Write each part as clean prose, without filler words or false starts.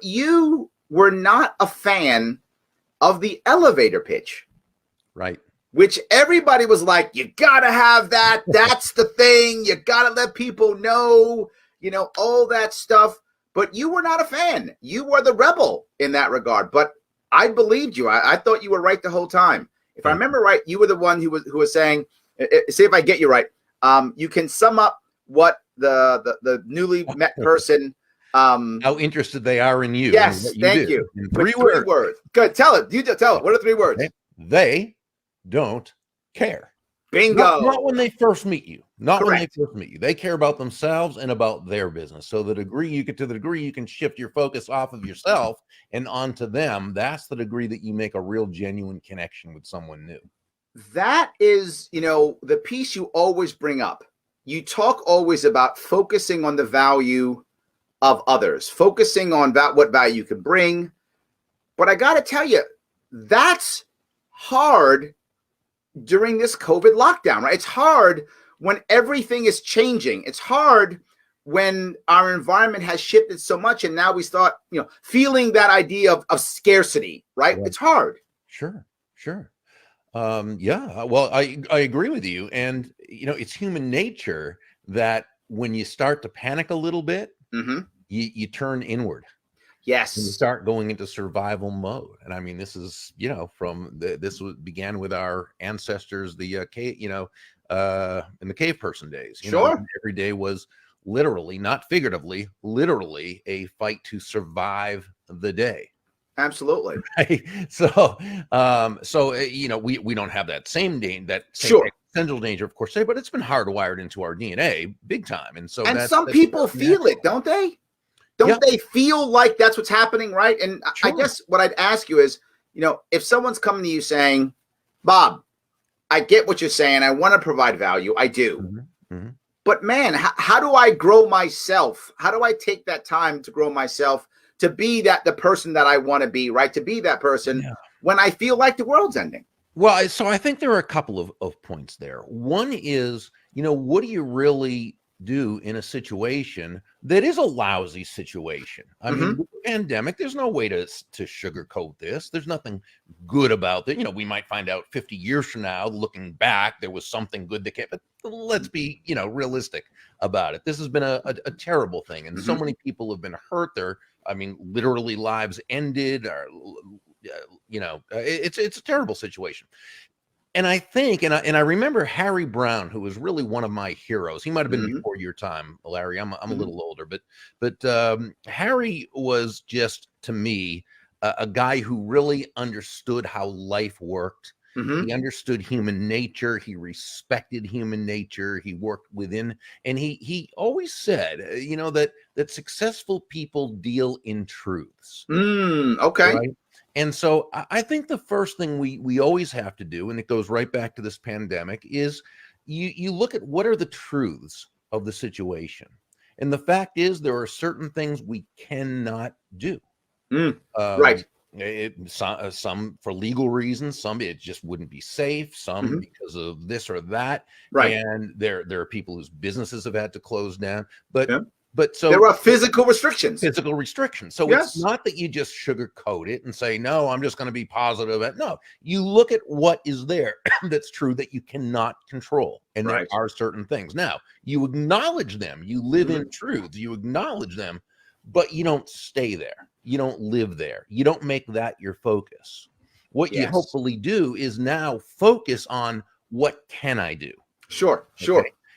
you were not a fan of the elevator pitch. Right. Which everybody was like, you gotta have that. That's the thing. You gotta let people know, all that stuff. But you were not a fan. You were the rebel in that regard. But I believed you. I thought you were right the whole time. If I remember right, you were the one who was saying, see if I get you right. You can sum up what the newly met person. How interested they are in you. Yes, and thank you. In three words. Good. Tell it. You tell it. What are 3 words? Okay. They don't care. Bingo. Not when they first meet you. Not Correct. when they first meet you. They care about themselves and about their business. So the degree you can shift your focus off of yourself and onto them, that's the degree that you make a real genuine connection with someone new. That is, the piece you always bring up. You talk always about focusing on the value of others, focusing on what value you can bring. But I got to tell you, that's hard during this COVID lockdown, right? It's hard when everything is changing. It's hard when our environment has shifted so much, and now we start, feeling that idea of scarcity, right? It's hard. Sure. Yeah, well, I agree with you. And, it's human nature that when you start to panic a little bit, you turn inward. Yes. And you start going into survival mode. And I mean, this is, began with our ancestors, the cave, in the cave person days. Sure. Every day was literally, not figuratively, literally a fight to survive the day. Absolutely. Right? So, we don't have that same danger, that same sure. Essential danger, of course, but it's been hardwired into our DNA big time. And so, some people feel it, don't they? Don't they feel like that's what's happening, right? And sure. I guess what I'd ask you is, if someone's coming to you saying, Bob, I get what you're saying. I want to provide value. I do. But man, how do I grow myself? How do I take that time to grow myself to be the person that I want to be, right? To be that person when I feel like the world's ending. Well, so I think there are a couple of points there. One is, what do you really do in a situation that is a lousy situation? I mean, with the pandemic, there's no way to sugarcoat this. There's nothing good about it. We might find out 50 years from now, looking back, there was something good that came, but let's be, realistic about it. This has been a terrible thing. And so many people have been hurt. Literally lives ended, or, it's a terrible situation. And I think, and I remember Harry Brown, who was really one of my heroes. He might have been before your time, Larry. I'm a little older, but Harry was just, to me, a guy who really understood how life worked. He understood human nature. He respected human nature. He worked within, and he always said, that successful people deal in truths. Okay. Right? And so I think the first thing we always have to do, and it goes right back to this pandemic, is you look at what are the truths of the situation. And the fact is, there are certain things we cannot do. Right. Some for legal reasons, some it just wouldn't be safe, some because of this or that. Right. And there are people whose businesses have had to close down. But so there are physical restrictions. So it's not that you just sugarcoat it and say, no, I'm just going to be positive. No, you look at what is there that's true that you cannot control. And there are certain things. Now, you acknowledge them. You live in truth. You acknowledge them, but you don't stay there. You don't live there. You don't make that your focus. What you hopefully do is now focus on what can I do? Sure.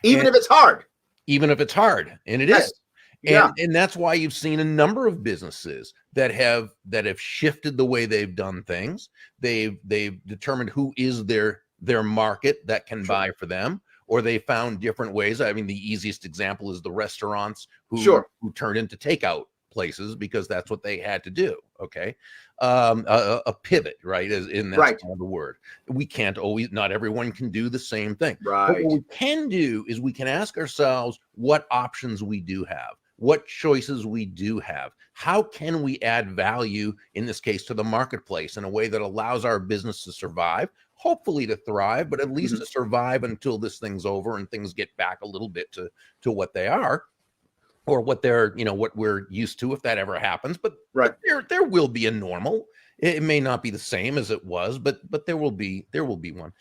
Even if it's hard. And it is. And that's why you've seen a number of businesses that have shifted the way they've done things. They've determined who is their market that can buy for them, or they found different ways. I mean, the easiest example is the restaurants who turned into takeout places because that's what they had to do. Okay. A pivot, right? And that's kind of the word. We can't always, not everyone can do the same thing. Right. But what we can do is we can ask ourselves what options we do have, what choices we do have. How can we add value, in this case, to the marketplace in a way that allows our business to survive, hopefully to thrive, but at least to survive until this thing's over and things get back a little bit to what they are. or what they're, what we're used to, if that ever happens. But, right. but there will be a normal. It may not be the same as it was, but there will be one.